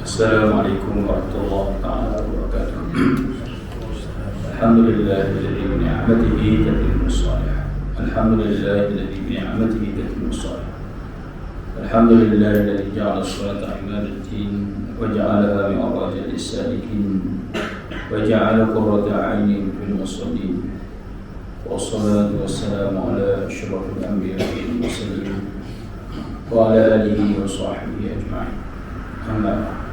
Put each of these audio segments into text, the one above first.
Assalamualaikum warahmatullahi wabarakatuh. Alhamdulillahilladzi bi ni'matihi tatimmu shalihat. Alhamdulillahilladzi bi ni'matihi tatimmu shalihat. Alhamdulillahilladzi ja'ala as-salata imadat-din wa ja'alaha mi'rajal lis-salikin wa ja'ala qurrata 'ainin fil musallin. Wassalatu wassalamu ala asyrafil anbiya'i wal mursalin wa ala alihi wa sahbihi ajma'in. Amma ba'd.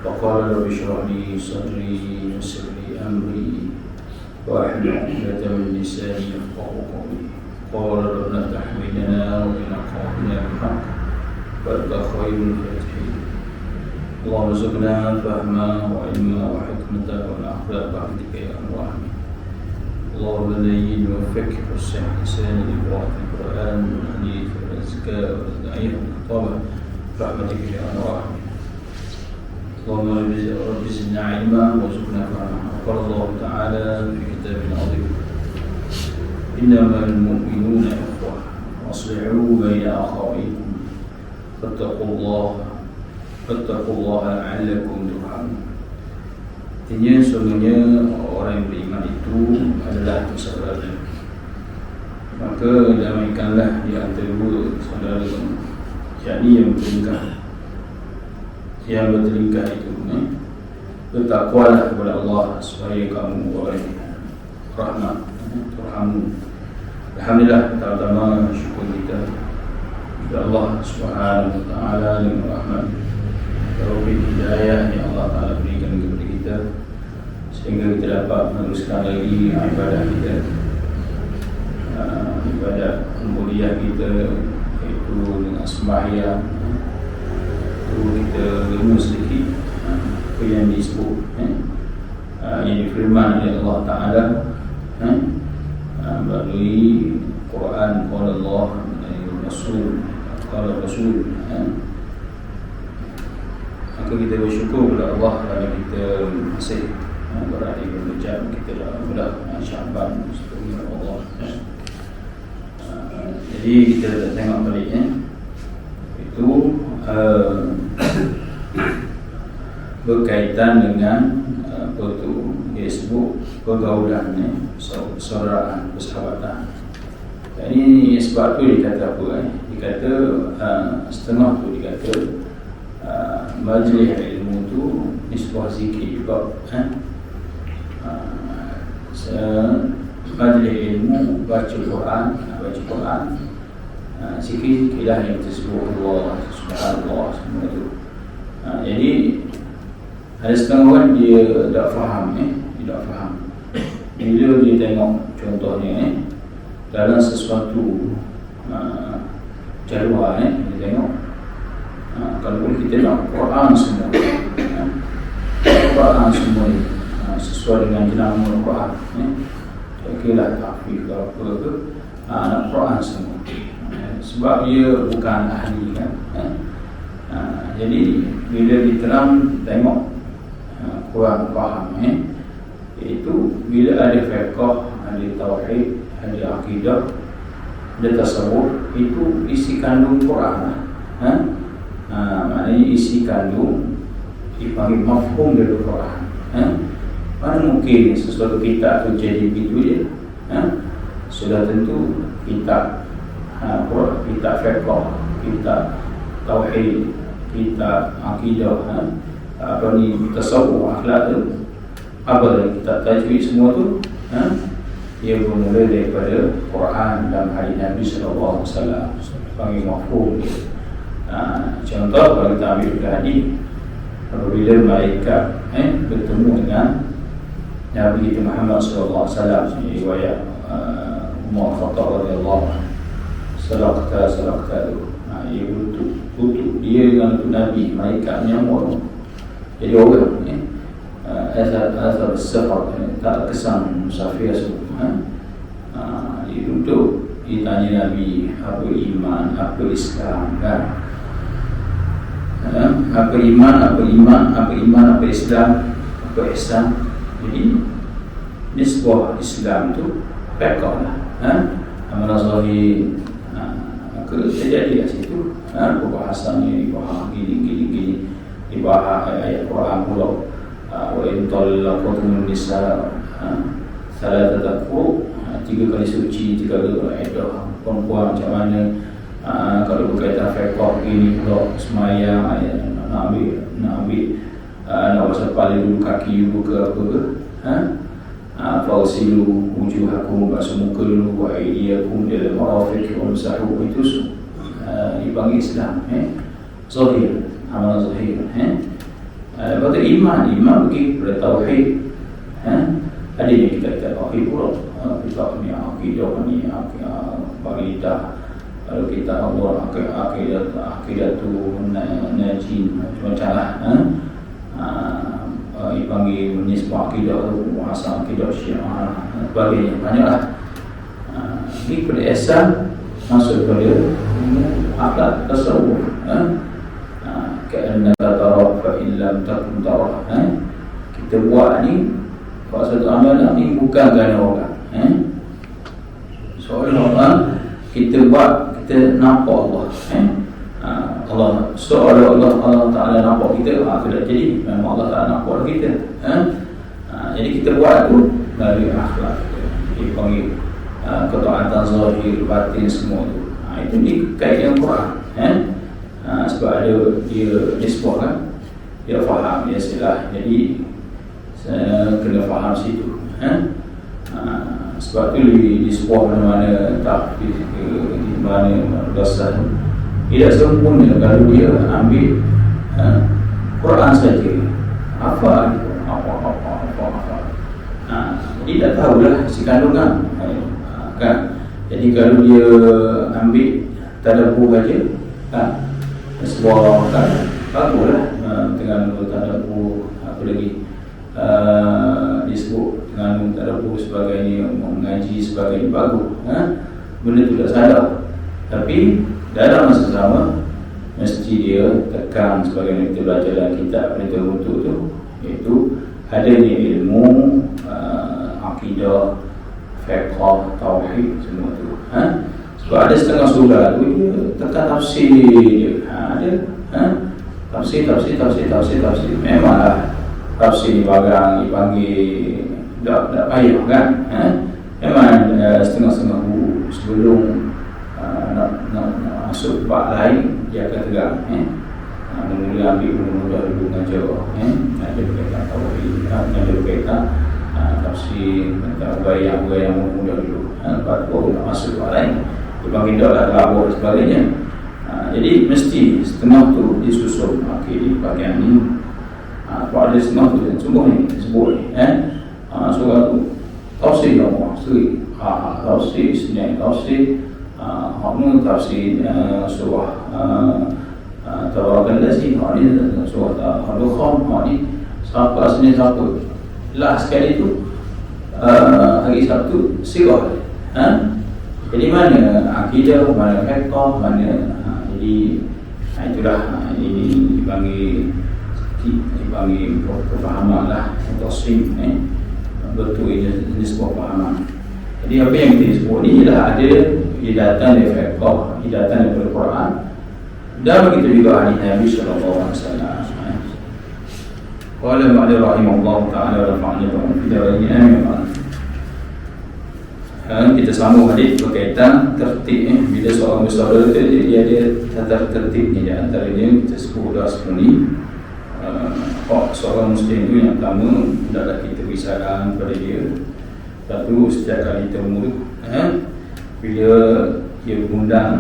وقال رب اشرح لي صدري ويسر لي امري واحلل عقدة من لساني يفقهوا قولي. قال رب لا تحملنا وبنا قولنا بالحق وانت خير الفاتحين. اللهم ارزقنا فهما وعلما وحكمة والاخلاق بعدك يا الراحمين. اللهم زين وفك وسع لساني لقراءة القرآن والحديث والأذكار والأدعية والخطابة برحمتك يا الراحمين. اللهم رب زدنا علما وارزقنا فهما. قال الله تعالى في كتابه العظيم: إنما المؤمنون إخوة وأصلحوا بين أخويكم فاتقوا الله لعلكم ترحمون. Artinya sesungguhnya orang yang beriman itu adalah saudara. Maka damaikanlah di antara saudara, yakni yang bertingkah. Yang bertelingkah itu bertakwalah kepada Allah supaya kamu oleh rahmat terhamu. Alhamdulillah, pertama syukur kita kepada Allah Subhanahu wa taala dengan rahmat taufik hidayah yang Allah Taala berikan kepada kita sehingga kita dapat meneruskan lagi ibadah kita, ibadah mulia kita, iaitu dengan sembahyang. Kita dengar sedikit apa yang disebut yang difirman oleh Allah Ta'ala melalui Quran, qala Allah, Rasul, qala Rasul. Maka kita bersyukur kepada Allah kerana kita masih berada di jam kita dah mudah Syaban seterusnya Allah. Jadi kita dah tengok balik itu berkaitan dengan apa tu dia sebut pergaulan persaudaraan, persahabatan. Ini sebab tu dikata apa dikata setengah tu dikata majlis ilmu tu ni sebuah zikir juga. Majlis ilmu baca Quran, zikir-zikirlah yang tersebut Allah Subhanallah semua itu. Jadi ada setengah orang dia tak faham dia tak faham. Bila dia tengok contohnya dalam sesuatu jadual dia tengok kalau kita nak Quran semua Quran semua sesuai dengan jenama Quran kira tahfiz ke apa ke nak Quran semua. Sebab dia bukan ahli kan. Jadi bila diterang tengok kurang faham iaitu bila ada fiqh, ada tauhid, ada akidah, ada tasawuf, itu isi kandung Quran maknanya isi kandung dipanggil mafhum dari Quran. Mana mungkin sesuatu kitab tu jadi begitu je. Sudah tentu kitab kitab fiqh, kitab tauhid, kitab akidah, apa ni tasawuf, akhlak tu, apa lagi kitab tajwid semua tu ia bermula daripada Quran dan hadis Nabi sallallahu alaihi wasallam panggil mafhum. Contoh kalau kita ambil hadis apabila malaikat bertemu dengan Nabi kita Muhammad sallallahu alaihi wasallam, riwayat Umar Khattab radhiyallahu anhu, salakta tu ia butuh dia dengan Nabi, malaikat menyambut. Jadi orang asal safar tak kesan musafir semua. Dia duduk, dia tanya Nabi apa iman, apa Islam kan. Apa iman, apa Islam, apa ihsan. Jadi ini sebuah Islam tu fiqh lah. Amal zahir terjadi kat situ. Perbahasan ni, gini dibahas ayat Quran pula. Wa in talaqtum nisa salah tadakku 3 kali suci, 3 kali iddah perempuan macam mana. Kalau berkaitan fiqh ini pula semayang nak ambil nak wasapali dulu kaki dulu ke apa ke, fawsilu wujuhakum, basuh muka dulu, wa aydiyakum ila marafiq wa masahu, itu dipanggil Islam zahir, amal zahir. Lepas tu iman pergi pada tauhid. Ada yang kita tauhid pula, kita ni akidah ni bagi dah. Kalau kita Allah akidah tu najin macam lah, dipanggil menisbah akidah tu, muhasab akidah syiah, sebagainya, banyaklah. Ini pada asal masuk pada akhlak tasawuf. Ka'annaka tara fa in lam takun tara. Kita buat ni, buat satu amalan ni bukan kerana orang. Seolah-olah kita buat, kita nampak Allah. Allah seolah-olah Allah Ta'ala nampak kita, tidak jadi. Memang Allah Ta'ala nampak kita. Jadi kita buat tu dari akhlak kita. Dipanggil ketaatan zahir, batin, semua tu. Itu dikaitkan Quran. Sebab ada dia nisbah kan, dia faham, dia silah. Jadi saya kena faham situ. Sebab tu di sebuah mana-mana tak di mana dasar tidak sempurna kalau dia ambil Quran saja, apa. Jadi tak tahulah isi kandungan kan. Jadi kalau dia ambil tadabbur saja kan, sebuah kan baguslah dengan tadabbur, apa lagi disebut dengan tadabbur sebagainya, mengaji sebagainya, bagus. Benda tu tak salah, tapi dalam masa sama mesti dia tekan sebagaimana kita belajar dalam kitab perintah untuk tu, iaitu adanya ilmu akidah, fiqh, tauhid, semua tu. Sebab ada setengah surah tu dia tekan tafsir dia. Tafsir. Memanglah tafsir ni bagang dipanggil tak payah kan. Memang setengah-setengah guru sebelum nak masuk bab lain dia akan tegang. Mula ambil mudah dulu mengajar. Ada berkaitan tauhid, ada berkaitan tafsir, bayang mudah dulu. Lepas tu baru nak masuk bab lain. Dia panggil dah lah labur dan sebagainya. Jadi mesti setengah tu disusun. Okey, di bahagian ni kalau ada setengah tu semua ni sebut ni surah tu tafsir Allah sendiri, tafsir isni, tafsir hakmu, tafsir surah Tabarakalladzi, ni surah Al-Dukhan, ni siapa asli siapa. Last sekali tu hari Sabtu sirah. Jadi mana akidah, mana fiqh, mana jadi itulah ini dipanggil kefahaman lah, tasawuf betul ini sebuah pahaman. Jadi apa yang kita sebut ni ialah ada hidatan dari fiqh, hidatan daripada Quran, dan begitu juga hadis Nabi sallallahu alaihi wasallam. Qala ma'al rahimahullah ta'ala wa rafa'na bi dawaihi amin. Kita sambung hadis berkaitan tertib. Bila seorang bersaudara tu dia ada tata tertib ni, antara dia kita sebut dah sebelum ni. Seorang Muslim tu yang pertama, hendaklah kita beri salam kepada dia. Lepas tu setiap kali temu bila dia mengundang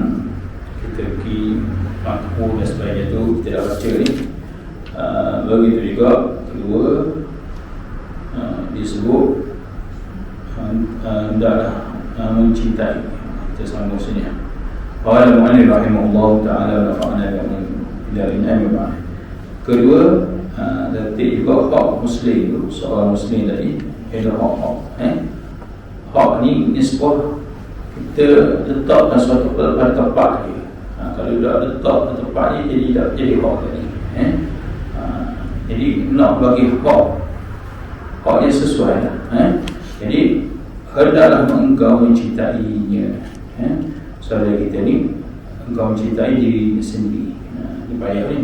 kita pergi makmur dan sebagainya tu, kita dah baca ni. Begitu juga kedua disebut hendaklah mencintai. Kita sambung sini. Qala al-mu'allif rahimahullah ta'ala wa nafa'ana billahi amin. Kedua, tertib juga hak Muslim tu. Seorang Muslim tadi ada hak. Hak ni nisbah kita letakkan suatu pada tempat dia. Kalau dah letak pada tempat dia, jadi tak jadi hak tadi. Jadi nak bagi hak yang sesuai lah. Jadi hendaklah engkau mencintainya. Saudara kita ni, engkau mencintai diri sendiri. Ini payah ni.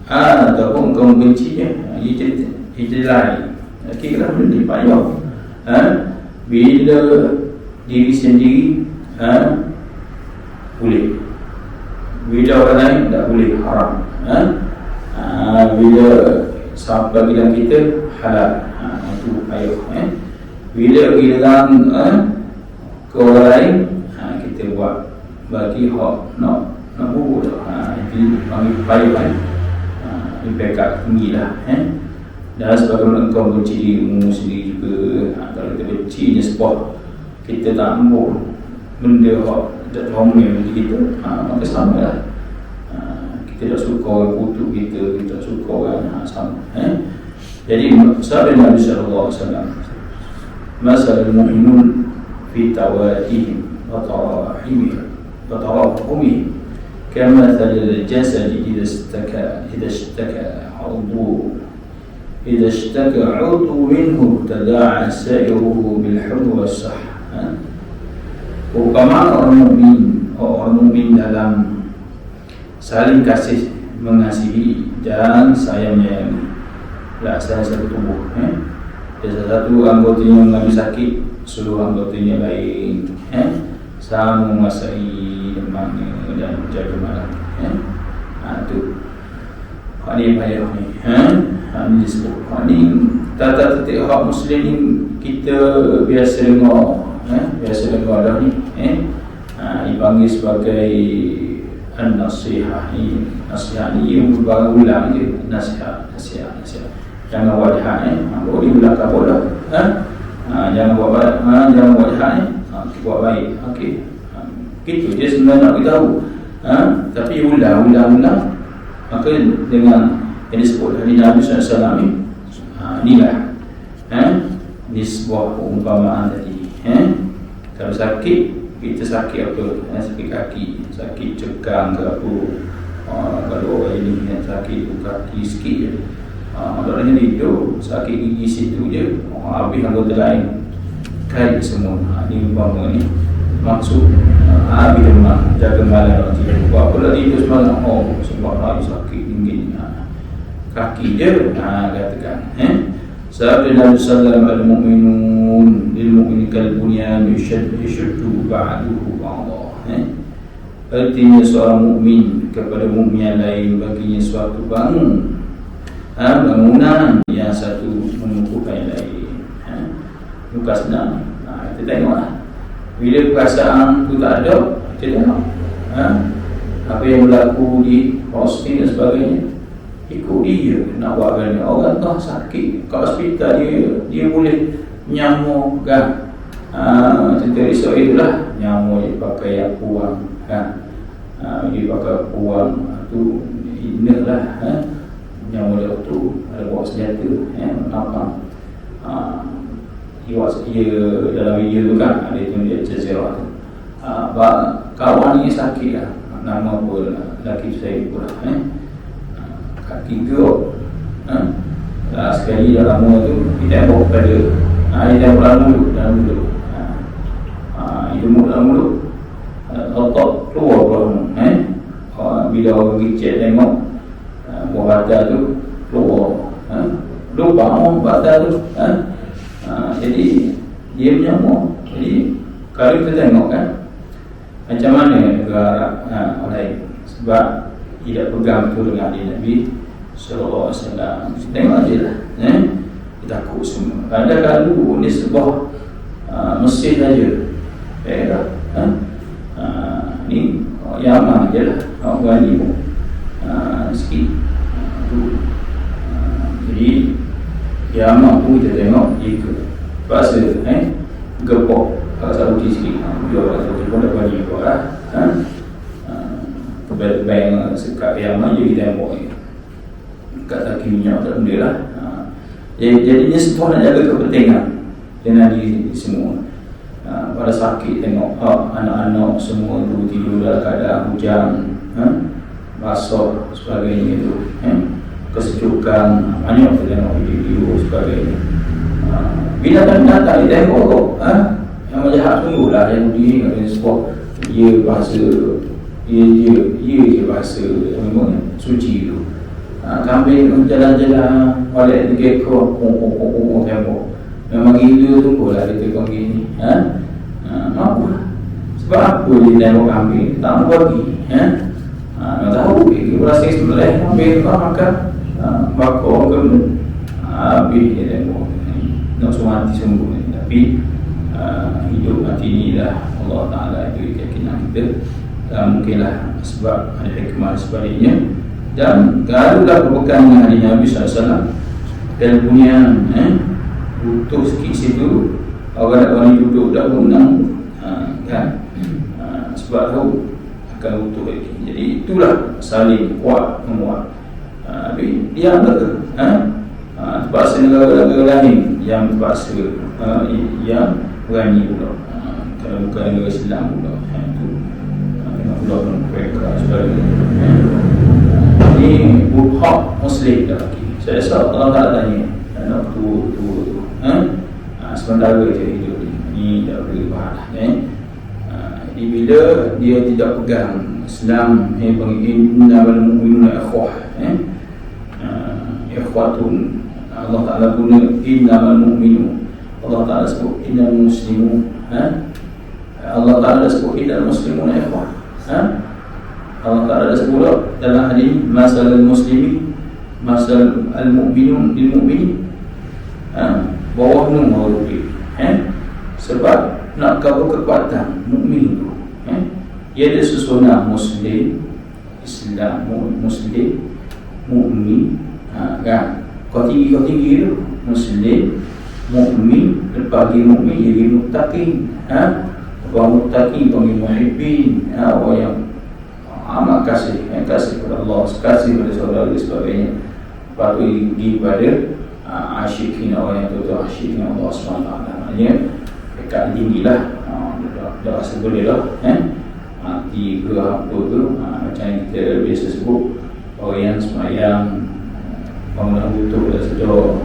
ataupun kau benci dia, itu lain. Kira benda payah. Bila diri sendiri boleh, bila orang lain tak boleh, haram. Bila sahabat bilang kita halal, itu payah. Bila bilang ke orang lain, kita buat bagi hak nak buat, itu panggil payah. Impact tinggi lah. Dan sebagaimana engkau benci dirimu sendiri juga, kalau kita benci sebuah, kita tak ambil benda tak comel bagi kita, maka sama lah. Kita tak suka orang kutuk kita, kita tak suka orang sama. Jadi sabda Nabi sallallahu alaihi wasallam, masalul mu'minun fi tawadihim wa tarahumihim كمثل الجسد إذا اشتكى عضو منه تداعى سائره بالحر والصح. Umpama orang mukmin dalam saling kasih mengasihi dan sayang menyayangi, salah satu tubuh. Salah satu anggotanya mengalami sakit, seluruh anggotanya lain sama menguasai demamnya dan menjaga malam. Itu hak ni payah ni. Ini disebut hak ni tata tertib hak Muslim ni. Kita biasa dengar, dah ni. Dipanggil sebagai an-nasihah. Nasihat ni berulang je. Nasihat. Jangan buat jahat. Boleh ulang ke bola. Jangan buat jahat ni. Buat baik. Okey. Gitu je sebenarnya nak beritahu. Tapi ulang. Maka dengan yang disebut dari Nabi SAW ni, inilah ini sebuah perumpamaan tadi. Kalau sakit, kita sakit apa? Sakit kaki, sakit cekang ke apa. Kalau orang ini yang sakit tu kaki sikit je, kalau orang ini tu sakit gigi situ je, habis anggota lain kait semua. Ini umpama ni maksud habis demam, jaga malam nanti. Buat apa lah tidur semalam, sebab hari sakit tinggi kaki je, katakan. Sabda Nabi sallallahu alaihi al-mu'minun lil-mu'mini kal-bunyan yashuddu ba'duhu ba'dah. Artinya seorang mukmin kepada mukmin yang lain baginya suatu bangunan yang satu mengukuhkan yang lain. Bukan senang. Kita tengoklah. Bila perasaan tu tak ada, kita tengok apa yang berlaku di hospital dan sebagainya, ikut dia nak buat benda. Orang tu sakit kat hospital, dia boleh nyamuk kan. Cerita risau itulah, nyamuk dia pakai yang puang kan. Dia pakai puang tu indah lah. Nyamuk dia tu ada bawa senjata, nampak. Ia dalam video tu kan ada itu dia Jazirah tu. Kawan ni sakit lah, nama apa lelaki saya pula kaki gerok. Sekali dalam rumah tu kita tembok pada dia tembok dalam mulut hidung dalam mulut, otot keluar dalam bila orang gicet tengok buah batal tu keluar lubang batal tu. Jadi dia menyamuk. Jadi kalau kita tengok kan macam mana negara orang lain, sebab tidak pegang tu dengan Nabi sallallahu alaihi wasallam. Tengok je lah, kita takut semua. Kadang-kadang ni sebuah mesin saja, ni Yaman je lah, orang ni pun sikit tu. Jadi Yaman pun kita tengok jika bahasa gepok kalau Saudi sikit, dia orang Saudi pun dah bagi kau lah. Bank sekat Yaman je kita tembok ni kat kaki minyak tak benda lah. Jadinya semua nak jaga kepentingan dengan diri semua. Pada sakit tengok anak-anak semua tu tidur dalam keadaan hujan, basah sebagainya tu, kesejukan, banyak kita tengok video sebagainya. Binatang-binatang dia tengok yang jahat sungguh lah yang dia sebuah dia bahasa dia je bahasa memang suci tu. kambing jalan-jalan oleh dikekor tembok. Memang gila tu pula dia tengok gini. Mampu. Sebab apa dia tengok kambing? Tak mau bagi. Tak tahu. Dia rasa sebelah kambing makan. Bakar ke habis dia tengok. Nak suruh mati sungguh ni. Tapi hidup mati ni dah Allah Ta'ala itu keyakinan kita. Dan mungkinlah sebab ada hikmah sebaliknya. Dan garulah berpegang dengan hadis Nabi SAW. Dan punya butuh sikit situ orang nak bani duduk dah menang kan. Sebab tahu akan butuh lagi. Jadi itulah saling kuat menguat. Tapi dia berkata terpaksa negara-negara lain yang terpaksa yang berani pula. Kalau bukan negara Islam pula itu tengok pula mereka sebagainya. Ini hak Muslim dah lagi. Saya rasa Allah tak tanya nak tu sementara je hidup ni dah boleh faham. Jadi bila dia tidak pegang Islam innamal mu'minuna ikhwah ikhwatun, Allah Ta'ala guna innamal mu'minun, Allah Ta'ala sebut innal muslimun, Allah Ta'ala sebut innal muslimun ikhwah, Allah Ta'ala sebut dalam hadis masalul muslimin masal al-mu'minun lil mu'minin, bawah nombor lebih. Sebab nak kau kekuatan mukmin tu, ia ada susunan muslim, Islam, muslim, mukmin, kan? Kau tinggi tu muslim, mukmin, lepas lagi mukmin jadi muttaqin, lepas muttaqin panggil muhibbin, orang yang amat kasih, kasih kepada Allah, kasih kepada saudara dan sebagainya. Lepas tu pergi kepada asyikin, orang yang betul-betul asyikin Allah SWT. Maknanya dekat tinggi lah, dah rasa boleh lah, mati ke apa ke, macam yang kita biasa sebut orang yang semayang bangunan butuh dah sedar,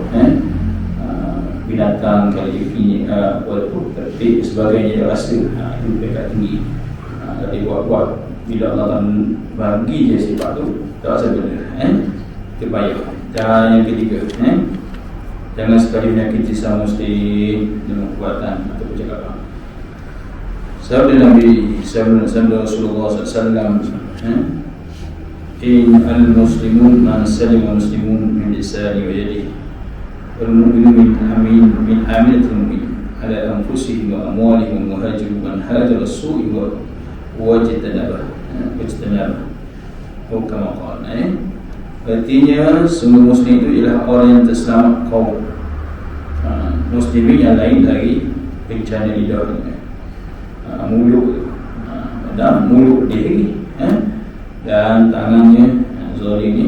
binatang kalau dia apa tu tertib sebagainya, dia rasa itu dekat tinggi. Kalau dia buat-buat, bila Allah akan bagi je sifat tu, tak rasa benar, terbayar. Cara yang ketiga, jangan sekali menyakiti sesama muslim dengan perbuatan atau percakapan. Sabda Nabi, sabda Rasulullah SAW, in al-muslimun man salima muslimun min lisani wa yadihi wal mu'minu min amilatil mu'min ala anfusihim wa amwalihim wa hajiru man hajara as-su'i wa wajtanabah atau kama qala. Artinya semua muslim itu ialah orang yang terselamat kaum muslimin yang lain dari bencana lidahnya, mulut dan mulut dia, dan tangannya zalim ni.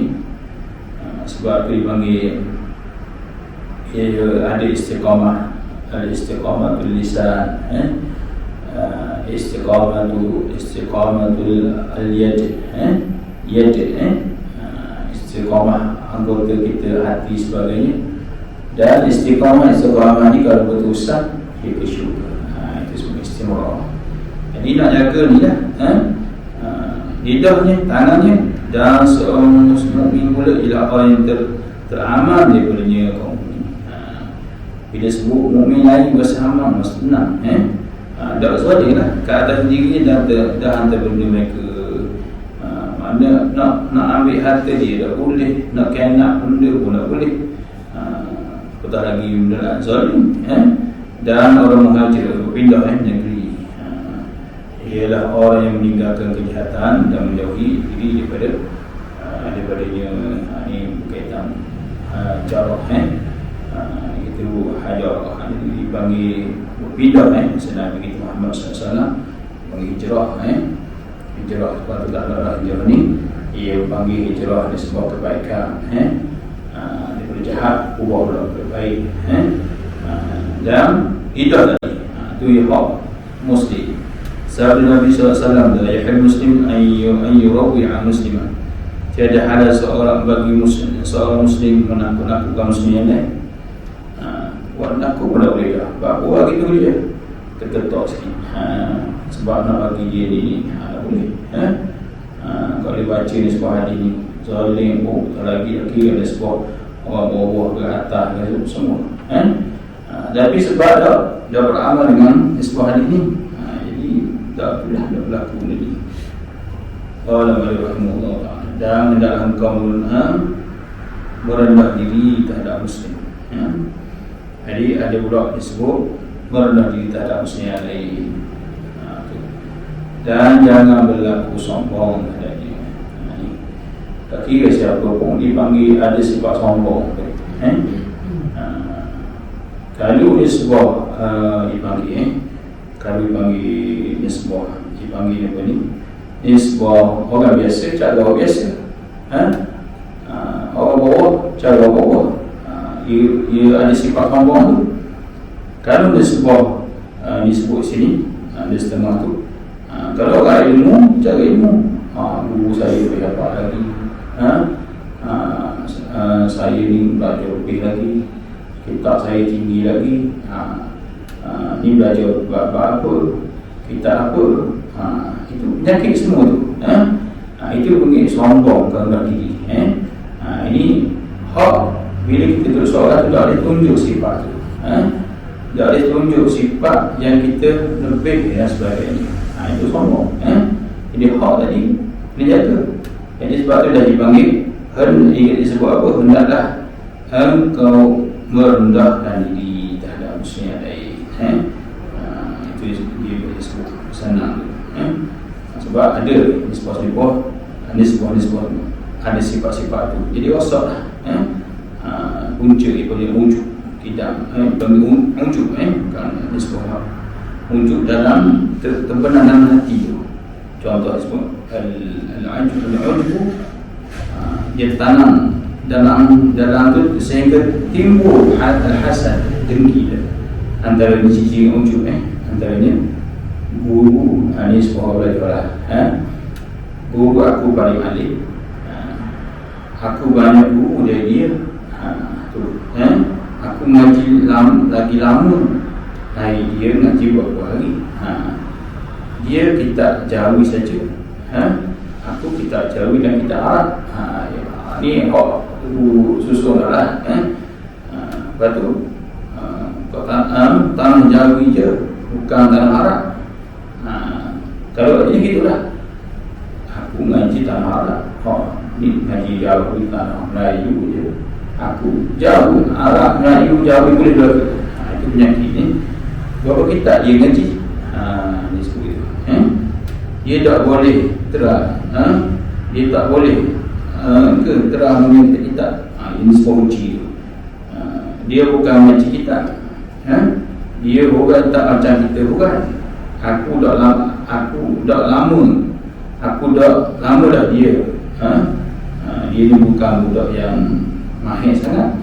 Sebab tu dipanggil ia ada istiqamah, istiqamatul lisan, istiqamatul al-yad, yad, istiqamah anggota kita, hati sebagainya. Dan istiqamah ni kalau berusaha dia ke syurga. Itu semua istiqamah. Jadi nak jaga ni lah, lidahnya, tangannya, dan seorang mukmin pula ialah orang yang teraman daripadanya kaum mukmin. Bila sebut mukmin lain bersama mesti tenang, tak soalnya lah ke atas dirinya dah hantar benda mereka. Mana nak ambil harta dia tak boleh, nak kenak benda pun tak boleh, apatah lagi benda zalim. Dan orang muhajir berpindah negeri, ialah orang yang meninggalkan kejahatan dan menjauhi diri daripadanya. Ini berkaitan jarak, itu hajar dipanggil berpindah, Nabi kita Muhammad SAW panggil hijrah. Hijrah, sebab tu tak ada hijrah ni, ia panggil hijrah ni sebab kebaikan, daripada jahat ubah pula baik, dan hijrah tadi tu ya hak muslim. Sabda Nabi SAW, la yahil muslim an yurawi'a musliman, tiada halal seorang bagi muslim, seorang muslim menakut-nakutkan muslim yang lain. Buat nakut pun tak boleh dah, bahawa gitu je terketok sikit, sebab nak bagi dia ni tak boleh. Kalau dia baca ni sebuah hadis ni, zalim, lagi ada sebab orang bawah ke atas ke semua. Tapi sebab dah beramal dengan sebuah hadis ni, jadi tak berlaku lagi. Allah rahimahullah ta'ala. Dan hendaklah engkau merendah diri terhadap muslim. Jadi ada pula disebut merendah diri terhadap muslim yang lain. Dan jangan berlaku sombong terhadapnya. Tak kira siapa pun dipanggil ada sifat sombong. Kalau nisbah dipanggil kalau dipanggil nisbah dipanggil apa ni? Nisbah orang biasa, cara orang biasa. Orang bawah, cara orang bawah. Ia ada sifat sombong tu. Kalau nisbah disebut sini, ada setengah tu. Kalau orang ilmu, cara ilmu, guru saya lebih apa lagi, saya ni belajar lebih lagi, kitab saya tinggi lagi, ni belajar apa, kitab apa, itu penyakit semua tu. Itu panggil sombong kerana diri. Ini hak bila kita terus orang tu tak boleh tunjuk sifat tu, tak boleh tunjuk sifat yang kita lebih dan sebagainya. Itu sombong. Jadi hak tadi dia jaga. Jadi sebab tu dah dipanggil disebut apa? Hendaklah engkau merendahkan diri terhadap muslim yang lain. Itu dia disebut senang. Sebab ada nisbah-nisbah, ada sifat-sifat tu. Jadi rosak lah. Punca daripada wujud tidak wujud bukan nisbah. Wujud dalam terbenam dalam hati tu. Contoh disebut al-ujub, dia tanam dalam tu sehingga timbul al-hasad, dengki antara ciri ujub. Antaranya guru ni sebuah belajar guru aku paling alim, aku banyak guru dari dia, aku ngaji lagi lama hari dia ngaji berapa hari, dia kita jauhi saja, aku kita jauhi dan kita Arab. Ni guru susun lah. Lepas tu tanah jauhi je, bukan tanah Arab. Kalau dia gitulah, aku ngaji tanah Arab, ni ngaji jauh di tanah Melayu je, aku jauh Arab Melayu jauh boleh berlaku. Itu penyakit ni. Berapa kita dia ngaji, ni sebut itu. Dia tak boleh terang, dia tak boleh terang mengenai kita. Ini sebuah uji tu. Dia bukan ngaji kita, dia bukan tak macam kita, bukan. Aku dah lama dah dia. Dia ni bukan budak yang mahir sangat.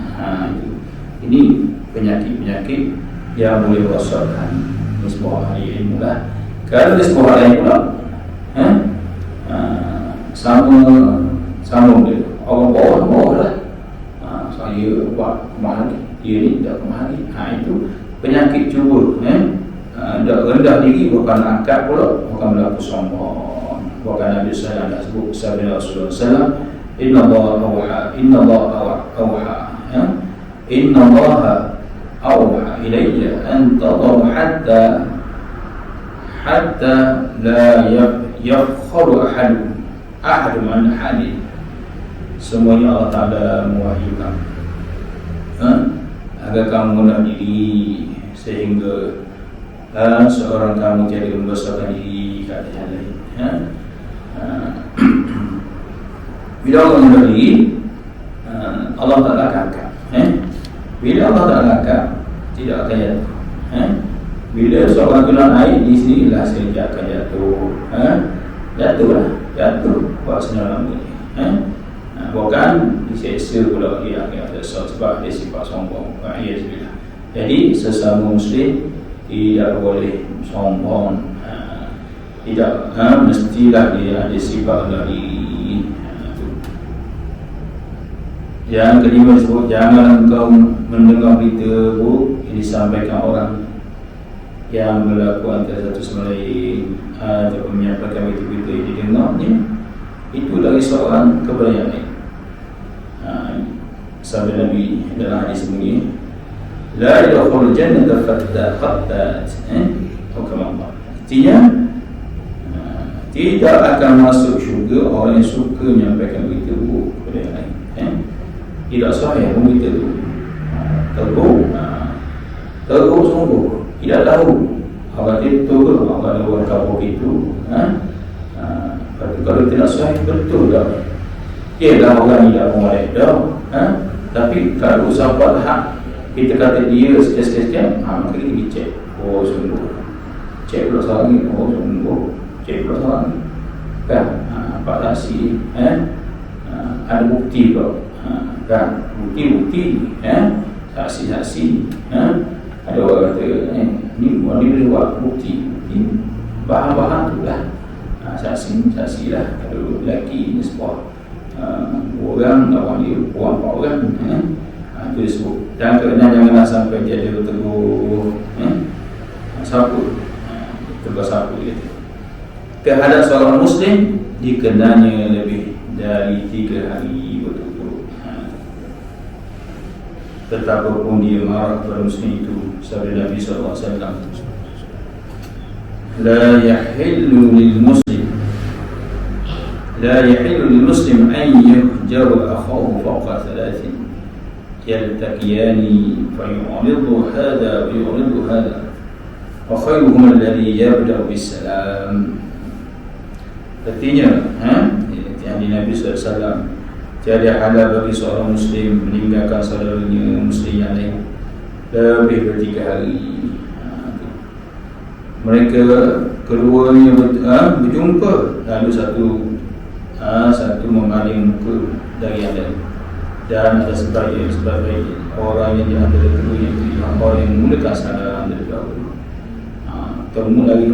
Ini penyakit-penyakit yang boleh merosakkan sebuah ahli ilmu lah. Kalau dia sebuah ahli ilmu lah, sama dia orang bawah lah. Saya buat kemahari, dia ni tak kemahari. Itu penyakit cuba. Rendah diri bukan angkat pula, bukan berlaku sombong. Bukan Nabi SAW dah sebut sabda Rasulullah SAW, Inna Allah awha ilayya an tadaw hatta la yakhuru ahadun an hadith. Semuanya Allah Ta'ala mewahyukan agar kamu rendah diri sehingga seorang kamu tiada membesarkan diri ke atas yang lain. Bila Allah rendah diri, Allah Ta'ala akan angkat. Bila Allah Ta'ala angkat, tidak akan jatuh. Bila seorang kena air di sini lah saja akan jatuh. Jatuh buat senang lama ni. Bukan diseksa pula lagi akhir sebab dia sifat sombong. Jadi sesama Muslim tidak boleh sombong, tidak mestilah dia ada sifat dari. Yang kedua disebut, jangan engkau mendengar berita buruk yang disampaikan orang yang berlaku antara satu sama lain, ataupun menyampaikan berita-berita yang didengarnya itu dari seorang kepada yang lain. Sabda Nabi dalam hadis ini, la yadkhulul jannata fattat, atau kama. Artinya tidak akan masuk syurga orang yang suka menyampaikan berita buruk kepada yang lain. Tidak sahih berita itu. Teruk sungguh. Tidak tahu apa itu, apa ada orang kabur itu. Kalau tidak sahih betul tak? Ialah orang tidak mengalir dah. Tapi kalau sahabat hak kita kata dia sekian-sekian, maka kita pergi cek. Oh sungguh. Cek pula seorang ni. Oh sungguh. Cek pula seorang ni. Kan? Pak Saksi. Ada bukti pula. Kan? Bukti-bukti. Saksi-saksi. Ada orang kata ni boleh buat bukti. Bahan-bahan tu lah. Saksi lah. Kalau lelaki ni sebuah orang, awak dia puan 4 orang, itu disebut. Dan kerana janganlah sampai dia bertegur sapu, tegur sapu gitu. Terhadap seorang Muslim dikenanya lebih dari 3 hari berturut-turut. Betapapun dia marah kepada Muslim itu, sabda Nabi SAW, la yahillu lil Muslim أن يهجر أخاه فوق 3 يلتقيان فيعرض هذا ويعرض هذا وخيرهم الذي يبدأ بالسلام. Artinya, yang Nabi SAW, tiada halal bagi seorang Muslim meninggalkan saudaranya Muslim yang lain lebih dari 3 hari. Mereka keduanya berjumpa, lalu satu memaling muka dari yang lain, dan ada sebagai orang yang di antara keduanya itu orang yang memulakan salam dari dahulu. Temu lagi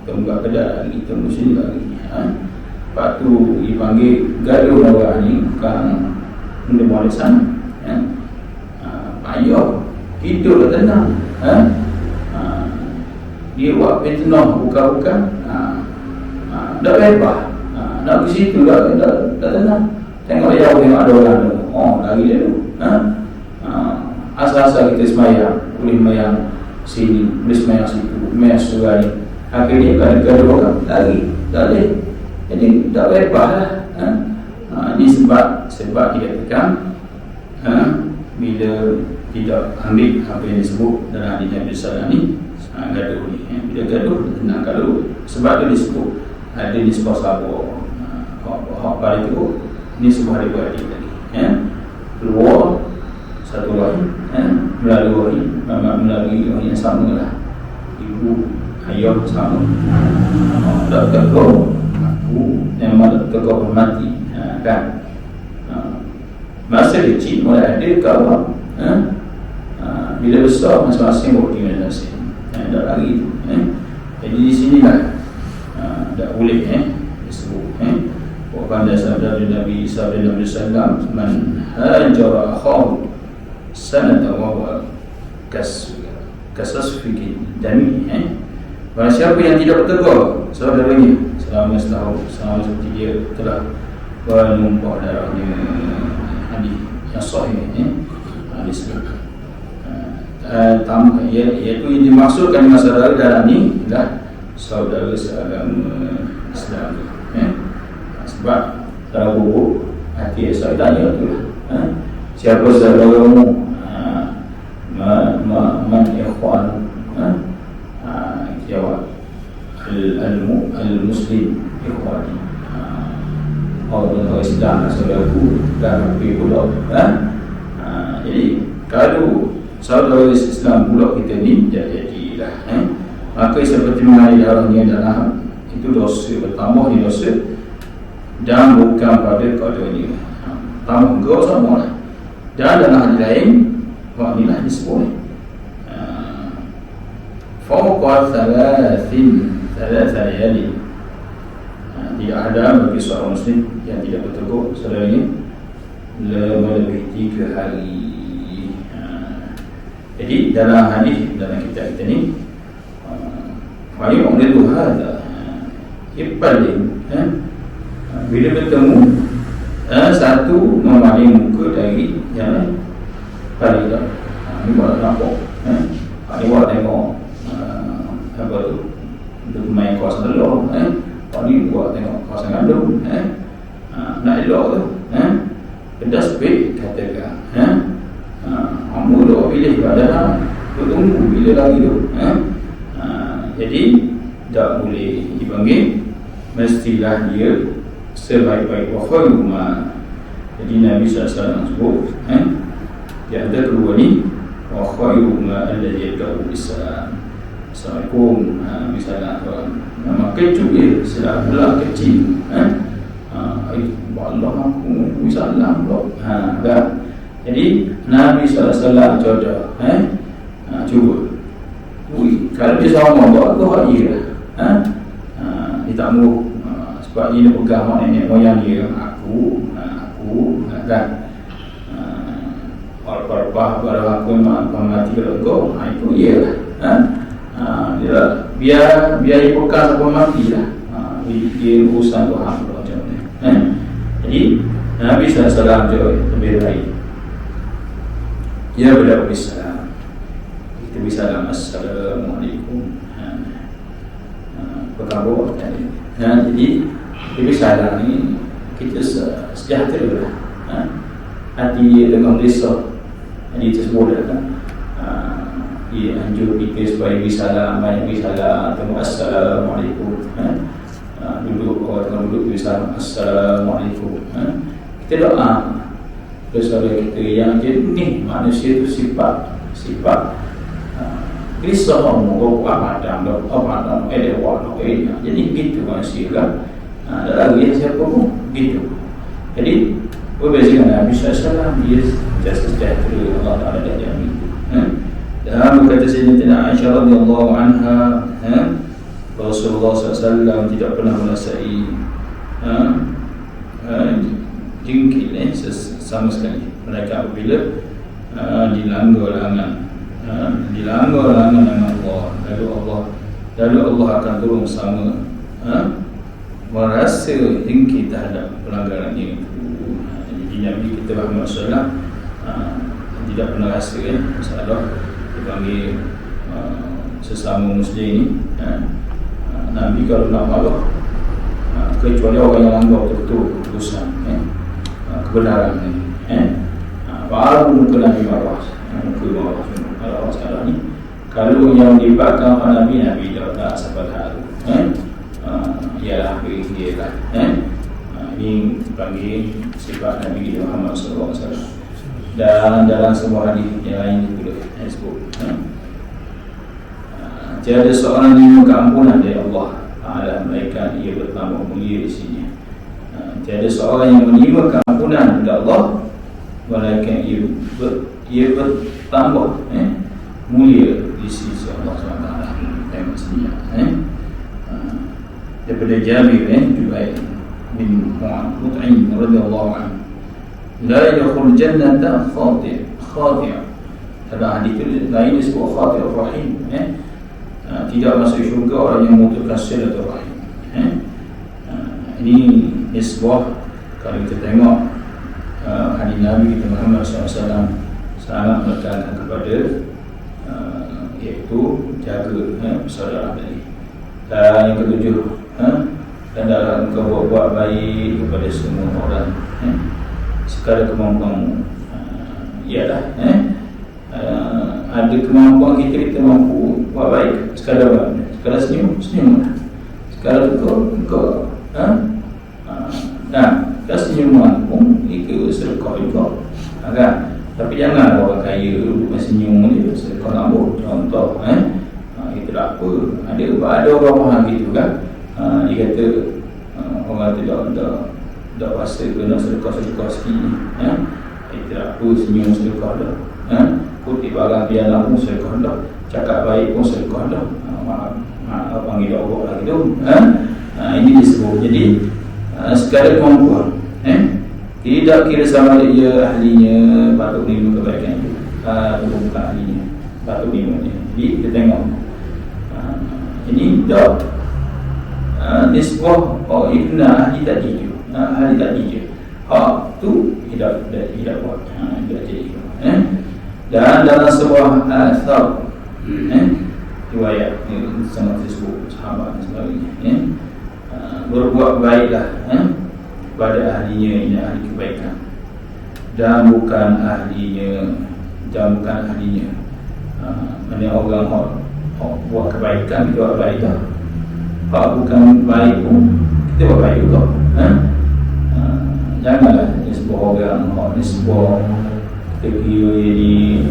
temu kat kedai lagi, temu sini lagi. Lepas tu dipanggil gaduh orang ni bukan benda boleh sana. Payah hidup tak tenang. Dia buat fitnah bukan-bukan. Tak bebas. Nak pergi situ tak tenang. Tengok jauh ada orang tu. Oh lagi dia tu. Asal-asal kita semayang, boleh semayang sini, boleh semayang situ, semayang surah ni. Akhirnya kalau ada orang lagi tak boleh. Jadi tak bebas lah. Ini sebab dikatakan bila tidak ambil apa yang disebut dalam hadis Nabi SAW ni, gaduh ni. Bila gaduh tenang. Kalau sebab tu disebut ada nisbah sabar. Hak balik itu ni sebuah adik-adik tadi. Keluar satu rahim, melalui rahim yang sama lah. Ibu, ayah sama. Tak tegur, aku memang tak tegur mati. Kan? Masa kecil mulai ada kawan. Bila besar masing-masing berhubungan masing. Tak lagi tu. Jadi di sinilah tak boleh disebut. Pada sabda Nabi SAW, man hajara akhahu sanata wa huwa kasasfiki dami. Barang siapa yang tidak bertegur saudaranya selama setahun, selama seperti dia telah menumpah darahnya. Hadis yang sahih. Hadis iaitu yang dimaksudkan masalah dalam ni adalah saudara seagama Islam. Sebab kalau buruk hati saya tanya tu lah, siapa saudaramu, man ikhwan, jawab al-muslim ikhwani, orang Islam saudaraku dan pergi pula. Jadi kalau saudara Islam pula kita ni jadilah, maka seperti mengalir darahnya dalam itu dosa, bertambah di dosa dan bukan pada keadaannya. Tambah kau sama lah. Dan dalam hadis lain, wak inilah disebut fawqa 3 layali. Tidak ada bagi seorang Muslim yang tidak bertegur saudaranya melebihi 3 hari. Jadi dalam hadis dalam kitab kita ni, fayu'ridu hadha, paling bila bertemu, satu memalih muka dari yang lain. Kali tak, ni buat nampak. Ni buat tengok apa tu, untuk main kawasan telur. Ni buat tengok kawasan gandum. Nak elok tu, pedas baik katakan. Kamu dah pilih pada tunggu bila lagi tu. Jadi tak boleh dipanggil, mestilah dia sebaik-baik wafailuma. Jadi Nabi SAW sebut di antara kedua ni, wafailuma alladhi yabda'u bis-salam. Assalamualaikum, misalnya nama kecil dia setelah pula kecil, Allah aku salam pula. Kan? Jadi Nabi SAW contoh, cuba. Kalau dia sama buat tu dia dia tak mahu, sebab dia pegang mak nenek moyang dia, aku kan, Al-Qarbah baru aku memang mati kalau kau, itu dia lah. Biar dia pegang sampai mati lah. Dia urusan Tuhan macam ni. Jadi Nabi SAW lebih baik dia berdoa bismillah. Kita bisa dalam assalamualaikum. Apa khabar tadi? Jadi kita salam ni kita sejahtera lah. Hati dengan risau. Jadi tersebut kan. Ia anjur kita supaya bisalam, banyak bisalam, atau assalamualaikum. Duduk orang duduk bisalam assalamualaikum. Kita doa saudara kita yang jenis manusia itu sifat risau kamu apa ada warna jadi begitu manusia kan. Ada lagi siapa pun begitu. Jadi berbeza dengan Nabi SAW, dia jasa sejahtera, Allah Ta'ala dah jamin. Dan berkata Sayyidina Aisyah radhiyallahu anha, Rasulullah SAW tidak pernah merasai jengkil sama sekali mereka apabila dilanggar larangan dengan Allah, lalu Allah akan turun sama merasa jengkil terhadap pelanggaran itu. Jadi Nabi kita Muhammad SAW tidak pernah rasa masalah dipanggil sesama muslim ni. Nabi kalau nak marah, kecuali orang yang langgar betul urusan kebenaran ni, baru muka Nabi marah. Marah sekarang ni. Kalau yang dibakar Nabi tak sabar haru. Ialah dia lah. Ini panggil sifat Nabi Muhammad SAW. Dan dalam semua hadis yang lain juga disebut. Tiada seorang yang keampunan dari Allah Ta'ala, melainkan ia bertambah mulia di sini. Tiada seorang yang menerima keampunan dari Allah, melainkan ia bertambah mulia di sisi Allah SWT. Tengok sini. Daripada Jabir Jubair bin Mut'im radhiyallahu anhu, la yadkhul jannata khati'. Dalam hadis lain disebut khati' rahim. Tidak masuk syurga orang yang memutuskan silaturahim. Ini nisbah. Kalau kita tengok hadis Nabi kita Muhammad SAW sangat menekankan kepada iaitu jaga persaudaraan tadi. Dan yang ketujuh, dan dalam engkau buat baik kepada semua orang sekadar kemampuanmu. Ialah ada kemampuan kita mampu buat baik. Sekadar senyum, sekadar engkau kalau senyuman pun itu sedekah juga, kan? Tapi jangan orang kaya duduk senyum dia sedekah lambut. Contoh itu tak apa. Ada orang faham gitu kan. Dia kata orang tidak rasa kena sedekah sikit. Itu tak apa, senyum sedekah dah. Kutip barang piala pun sedekah dah. Cakap baik pun sedekah dah. Panggil Allah lagi tu. Ini disebut. Jadi sekadar kemampuan. Tidak kira sama dia ahlinya patut menerima kebaikan itu, bukan ahlinya patut menerima dia. Jadi kita tengok ini tak nisbah ibna ahli tadi tu. hari tadi je. Hak tu tidak buat, tidak jadi. Dan dalam sebuah asar, riwayat sama disebut sahabat dan sebagainya, berbuat baiklah pada ahlinya, ini ahli kebaikan, dan bukan ahlinya. Mana orang buat kebaikan, kita buat baik dah. Hak bukan baik pun kita buat baik juga. Janganlah sebuah orang sebuah kita kira ni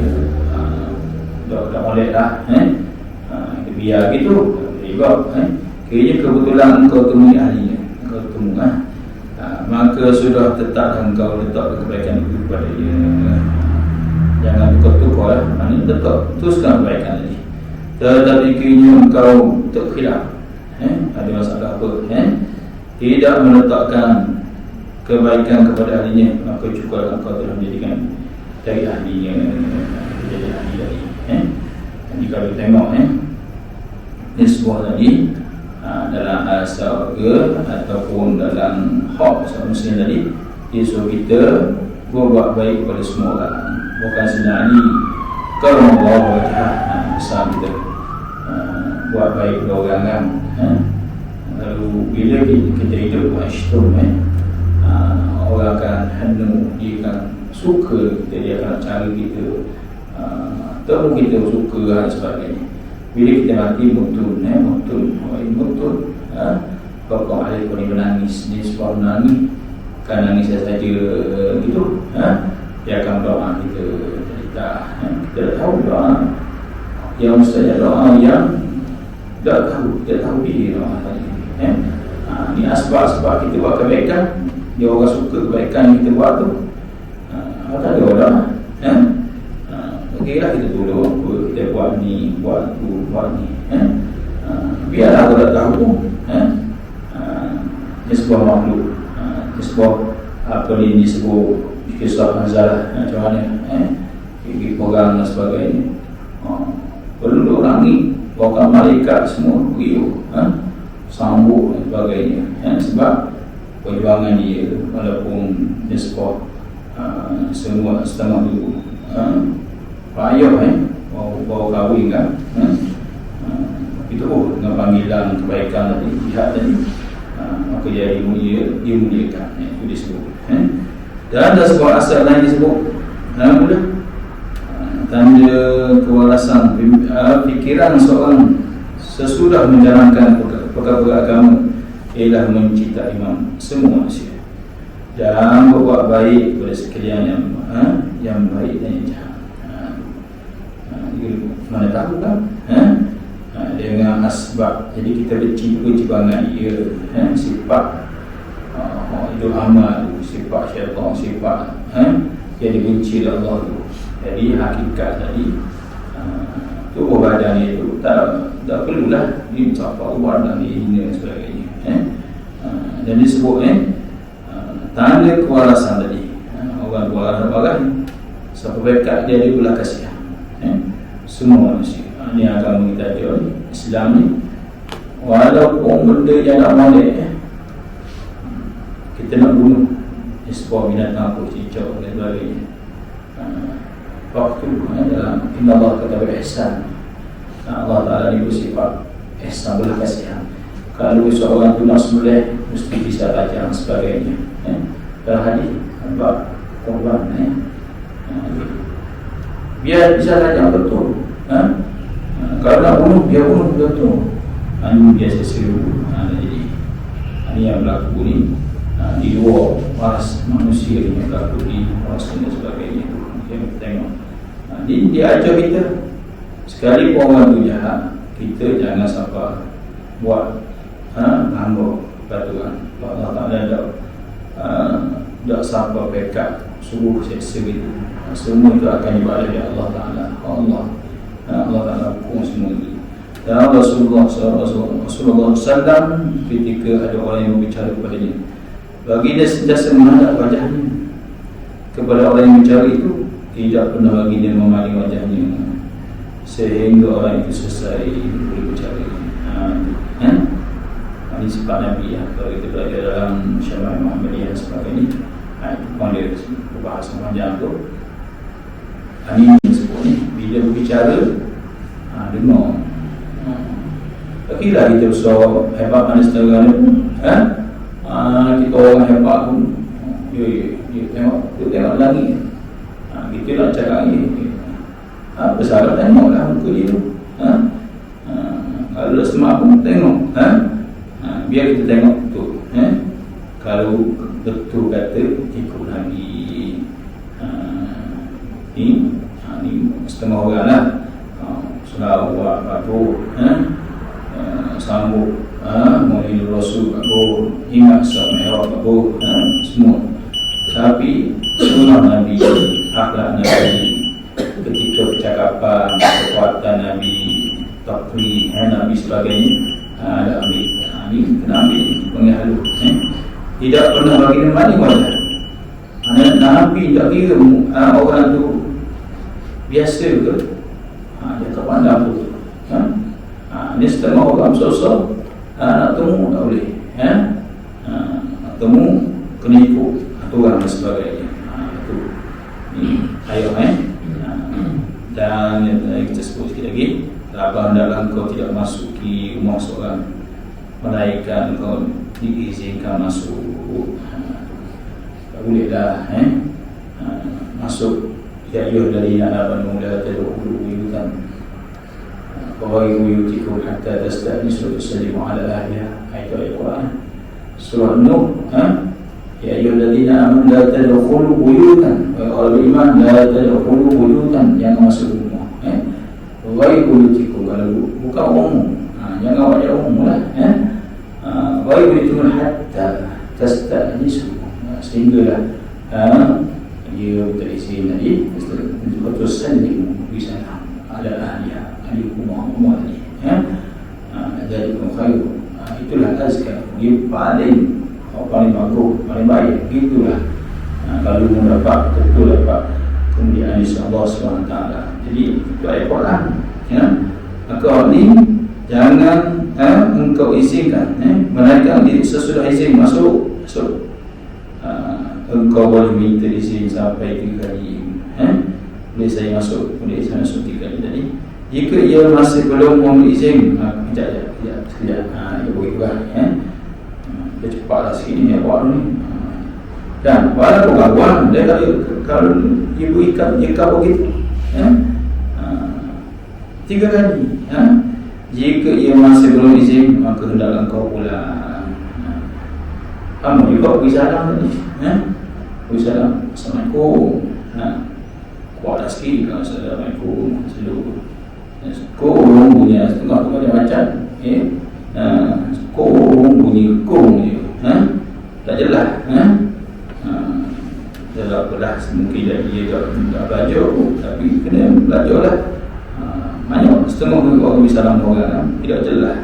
dah molek dah, kita biar gitu juga. Kiranya kebetulan engkau temui ahlinya, engkau temu, maka sudah tetap engkau letak kebaikan itu kepada dia. Jangan tukar-tukar lah, maknanya tetap teruskan kebaikan tadi. Tetapi kiranya engkau terkhilaf, ada masalah apa, tidak meletakkan kebaikan kepada ahlinya, maka cukup engkau telah menjadikan dari ahlinya jadi ahli tadi. Jadi kalau tengok nisbah tadi dalam surga ataupun dalam hak muslim tadi, dia suruh kita berbuat baik kepada semua orang, bukan sebenarnya kalau Allah wajah besar kita buat baik kepada orang kan. Lalu bila kita hidup masyhur, orang akan hendak, dia akan suka kita, dia akan cari kita, ataupun kita suka dan sebagainya. Bila kita mati mutun, pokok alih kau ni menangis, ni sebab menangis, kan nangis saja gitu, dia akan doa kita cerita, kita dah tahu doa yang mustahil, doa yang tak tahu dia doa tadi. Ni asbab kita buat kebaikan, dia orang suka kebaikan yang kita buat tu. Tak ada orang, okeylah kita tolong, kita buat ni, buat tu, buat ni, biarlah orang tak tahu. Ini sebuah makhluk, ini sebuah apa ni disebut kisah Hazalah, macam mana gigi korang dan sebagainya. Penduduk langit, bahkan malaikat semua beriuk, sambut dan sebagainya, sebab perjuangan dia, walaupun dia sebuah semua setengah dulu payah bawa kahwin kan, itu dengan panggilan kebaikan tadi, pihak tadi, maka dia dimuliakan, itu disebut. Dan ada sebuah asal lain disebut mula tanda kewarasan fikiran seorang sesudah menjalankan perkara agama ialah mencintai imam semua manusia dan berbuat baik kepada sekalian yang baik dan yang jahat. Mana tahu kan? Dengan asbab, jadi kita bercibangan ia, sifat itu amal, sifat syaitan, sifat yang dibenci oleh Allah tu. Jadi hakikat tadi tubuh badan itu tak perlulah dicapai warna ini dan sebagainya. Dan disebut tanda kewarasan tadi, orang waras siapa berkat dia belah kasihan semua manusia. Ini agama kita dia Islam ni, walaupun benda yang nak molek, kita nak bunuh sebuah binatang apa, cicak dan sebagainya, waktu dalam Inna Allah kata ihsan, Allah Ta'ala ni bersifat ihsan, belah kasihan. Kalau seorang tu nak sembelih, mesti bisa tajam sebagainya. Dalam hadis bab korban, biar bisa tajam betul. Kalau nak bunuh, dia bunuh betul. Ini biasa seru. Jadi ini yang berlaku ni di luar waras manusia yang berlaku di waras dan sebagainya. Kita tengok. Dia ajar kita, sekali orang tu jahat, kita jangan sampai buat hamba peraturan. Allah Ta'ala tak sampai pekat suruh seksa itu. Semua itu akan dibalas oleh Allah Ta'ala. Allah Ta'ala hukum semua itu. Dan Rasulullah SAW ketika ada orang yang berbicara kepadanya, bagi dia sentiasa menghadap wajahnya kepada orang yang bicara itu, tidak pernah bagi dia memaling wajahnya sehingga orang itu selesai berbicara. Ini sifat Nabi ya. Kalau kita belajar dalam Syama'il Muhammadiyah sebagainya, itu pun dia berbahasa panjang tu. Ini sebut ni bila berbicara dengar. Tak kira kita besar hebat mana setengah ni pun, kita orang hebat pun, dia tengok lagi. Kita nak cakap ni, apa salah tengoklah muka dia tu. Kalau semua pun tengok, biar kita tengok betul. Kalau betul kata ikut Nabi. Ni setengah orang lah. Selawat kabur, sambut Maulid Rasul kabur, ingat Isra Mi'raj kabur, semua. Tapi sunnah Nabi, akhlak Nabi, ketika percakapan, kekuatan Nabi, takrir Nabi sebagainya, ada ambil. Ini kena ambil penghalu. Tidak pernah bagi mana-mana. Nabi tak kira orang tu biasa ke, dia tak pandang tu. Ni setengah orang sosok nak temu tak boleh. Nak temu kena ikut aturan dan sebagainya. Itu ni ayat dan kita sebut sikit lagi, apabila hendaklah engkau tidak masuki rumah seorang malaikat, engkau diizinkan masuk. Tak boleh dah masuk. Ya ayyuhallazina amanu la tadkhulu buyutan ghayra buyutikum hatta tasta'nisu wa tusallimu ala ahliha. Ayat Al-Quran surah Nuh. Ya ayyuhallazina amanu la tadkhulu buyutan, wa iman la tadkhulu buyutan, jangan masuk rumah ghayra buyutikum, kalau bukan umum, jangan awak umum lah. Ghayra buyutikum hatta tasta'nisu, sehinggalah dia berizin tadi terus sallimu bi salam ala ahliha, ahli rumah ni. Jadi khairu, itulah azkar, dia paling bagus, paling baik. Itulah kalau mendapat betul dapat kemuliaan Allah SWT. Jadi itu ayat Quran. Maka ni jangan engkau izinkan mereka sesudah izin masuk. Engkau boleh minta izin sampai 3 kali. Boleh saya masuk, boleh saya masuk 3 kali tadi. Jika ia masih belum memberi izin, sekejap. Ia boleh juga. Dia cepatlah sikit ni buat ni. Dan walaupun kawan dia kalau ibu ikat begitu 3 kali. Jika ia masih belum izin, maka hendaklah engkau pulang. Kamu juga beri salam tadi. Assalamualaikum. Kuatlah sikit kalau Assalamualaikum seluruh. Kong bunyi setengah tu macam kong bunyi kong je. Tak jelas. Dalam apalah, mungkin dia tak belajar, tapi kena belajarlah. Banyak setengah orang bisa salam orang tidak jelas.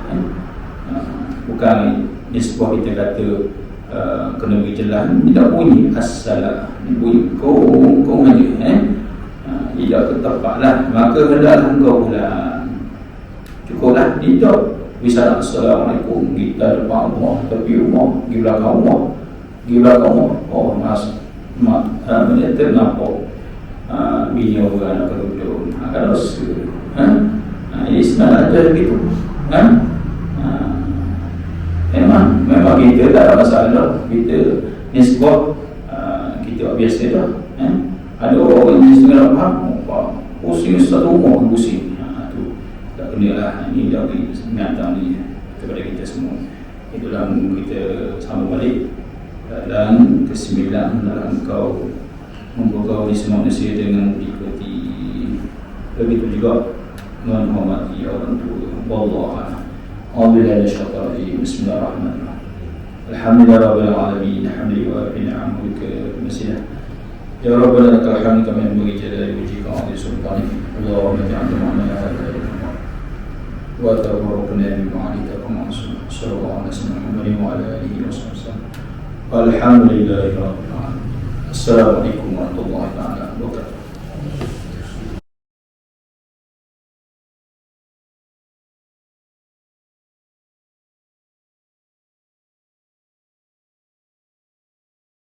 Bukan nisbah kita kata kena beri jelas, tidak bunyi assalam, bunyi kong aja. Tidak ketepatlah, maka hendaklah engkau pulang. Cukuplah tidak bisa Assalamualaikum kita depan rumah, tepi rumah, di belakang rumah. Oh menyata nampak bini orang nak duduk akan dosa. Islam ada begitu. Memang kita tak ada masalah. Kita nisbah kita biasa dah. Ada orang yang setengah faham, pusing satu rumah pusing. Tu tak kena lah. Ini dah ingatan ni kepada kita semua. Itulah kita sambung balik dan ke-9 dalam engkau memberkau di semua manusia dengan diikuti. Begitu juga menghormati orang tua. Wallahu a'lam. Bismillahirrahmanirrahim. Alhamdulillah rabbil alamin. Alhamdulillah bi ni'matika masih. Ya Rabbana lakal hamdu kama yanbaghi li jalali wajhika wa 'azimi sultanika. Allahumma ij'al jam'ana hadha wa tabarrakna bi ma'rifika kama sallallahu alaihi wasallam wa ala alihi wa sahbihi. Alhamdulillahi rabbil alamin. Assalamualaikum warahmatullahi wabarakatuh.